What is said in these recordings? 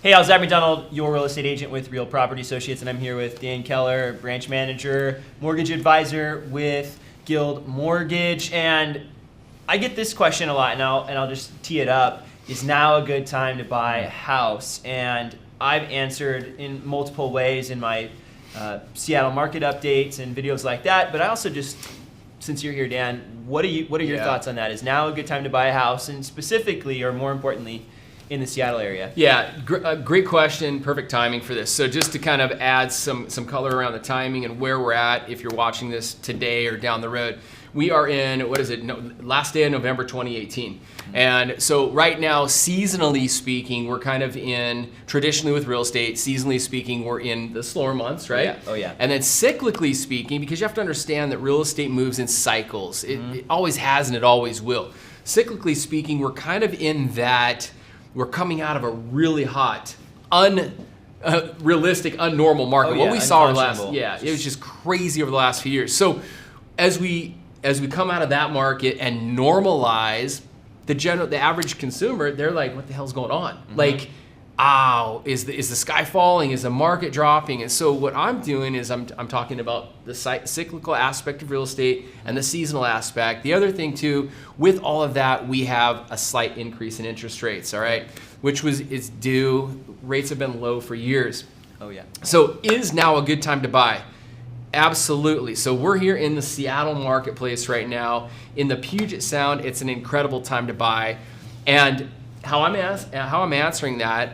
Hey, I was at McDonald, your real estate agent with Real Property Associates, and I'm here with Dan Keller, branch manager, mortgage advisor with Guild Mortgage. And I get this question a lot, and I'll just tee it up. Is now a good time to buy a house? And I've answered in multiple ways in my Seattle market updates and videos like that. But I also just, since you're here, Dan, what are your thoughts on that? Is now a good time to buy a house, and specifically, or more importantly, in the Seattle area? Yeah, great question. Perfect timing for this. So just to kind of add some color around the timing and where we're at, if you're watching this today or down the road, we are in, last day of November 2018. And so right now, seasonally speaking, we're kind of in, traditionally with real estate, seasonally speaking, we're in the slower months, right? Yeah. Oh yeah. And then cyclically speaking, because you have to understand that real estate moves in cycles. It always has and it always will. Cyclically speaking, we're kind of in that, we're coming out of a really hot, unrealistic, unnormal market. Oh, yeah, what we saw over it was just crazy over the last few years. So as we come out of that market and normalize, the average consumer, they're like, what the hell's going on? Like, is the sky falling? Is the market dropping? And so what I'm doing is I'm talking about the cyclical aspect of real estate and the seasonal aspect. The other thing too, with all of that, we have a slight increase in interest rates, all right? Which is due. Rates have been low for years. Oh yeah. So is now a good time to buy? Absolutely. So we're here in the Seattle marketplace right now. In the Puget Sound, it's an incredible time to buy. And how I'm answering that,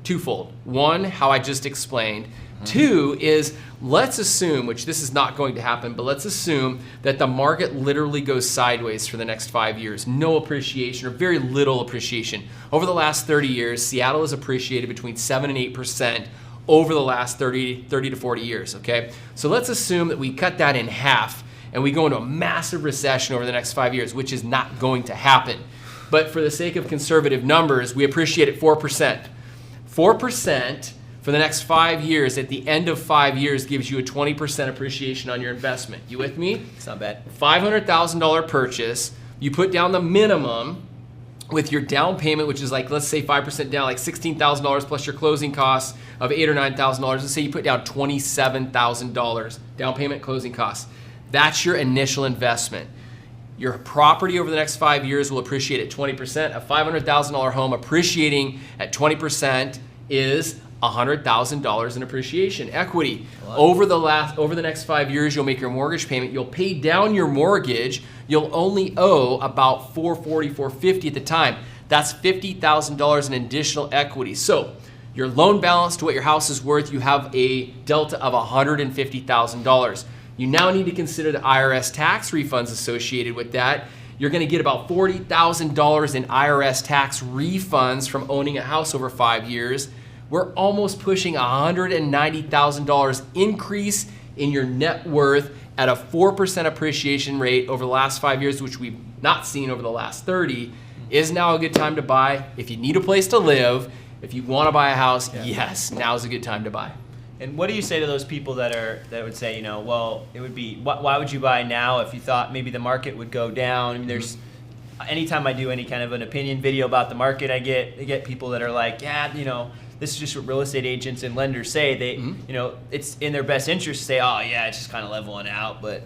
twofold. One, how I just explained. Two is, let's assume, which this is not going to happen, but let's assume that the market literally goes sideways for the next 5 years. No appreciation or very little appreciation. Over the last 30 years, Seattle has appreciated between 7 and 8% over the last 30 to 40 years, okay? So let's assume that we cut that in half and we go into a massive recession over the next 5 years, which is not going to happen. But for the sake of conservative numbers, we appreciate it 4%. 4% for the next 5 years, at the end of 5 years, gives you a 20% appreciation on your investment. You with me? It's not bad. $500,000 purchase. You put down the minimum with your down payment, which is like, let's say 5% down, like $16,000 plus your closing costs of $8,000 or $9,000. Let's say you put down $27,000 down payment, closing costs. That's your initial investment. Your property over the next 5 years will appreciate at 20%. A $500,000 home appreciating at 20% is $100,000 in appreciation. Equity. Over the next 5 years, you'll make your mortgage payment. You'll pay down your mortgage. You'll only owe about $440,000, $450,000 at the time. That's $50,000 in additional equity. So your loan balance to what your house is worth, you have a delta of $150,000. You now need to consider the IRS tax refunds associated with that. You're going to get about $40,000 in IRS tax refunds from owning a house over 5 years. We're almost pushing $190,000 increase in your net worth at a 4% appreciation rate over the last 5 years, which we've not seen over the last 30. Is now a good time to buy? If you need a place to live, if you want to buy a house, yes, now is a good time to buy. And what do you say to those people that would say, well, it would be, why would you buy now if you thought maybe the market would go down? I mean, there's, anytime I do any kind of an opinion video about the market, I get people that are like, this is just what real estate agents and lenders say. They, it's in their best interest to say, oh yeah, it's just kind of leveling out, but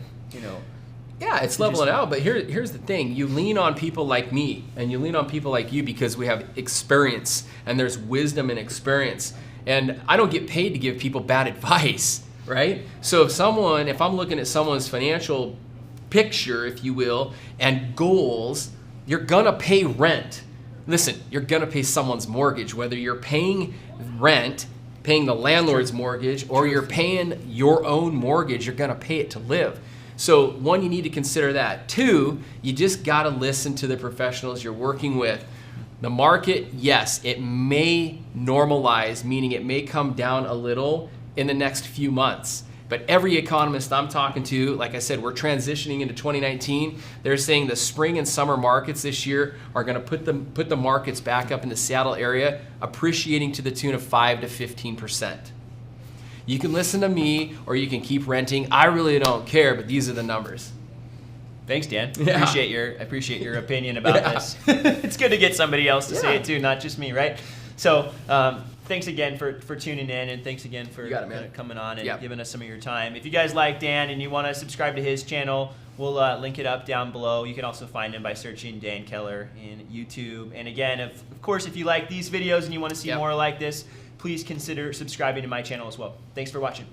Yeah, it's leveling out, but here's the thing. You lean on people like me and you lean on people like you because we have experience and there's wisdom and experience. And I don't get paid to give people bad advice, right? So if I'm looking at someone's financial picture, if you will, and goals, you're gonna pay rent. Listen, you're gonna pay someone's mortgage, whether you're paying rent, paying the landlord's mortgage, or you're paying your own mortgage, you're gonna pay it to live. So one, you need to consider that. Two, you just gotta listen to the professionals you're working with. The market, yes, it may normalize, meaning it may come down a little in the next few months. But every economist I'm talking to, like I said, we're transitioning into 2019. They're saying the spring and summer markets this year are going to put the markets back up in the Seattle area, appreciating to the tune of 5 to 15%. You can listen to me or you can keep renting. I really don't care, but these are the numbers. Thanks, Dan. Yeah. I appreciate your opinion about this. It's good to get somebody else to say it too, not just me, right? So thanks again for tuning in, and thanks again for You got it, man. coming on and Yep. giving us some of your time. If you guys like Dan and you want to subscribe to his channel, we'll link it up down below. You can also find him by searching Dan Keller in YouTube. And again, of course, if you like these videos and you want to see Yep. more like this, please consider subscribing to my channel as well. Thanks for watching.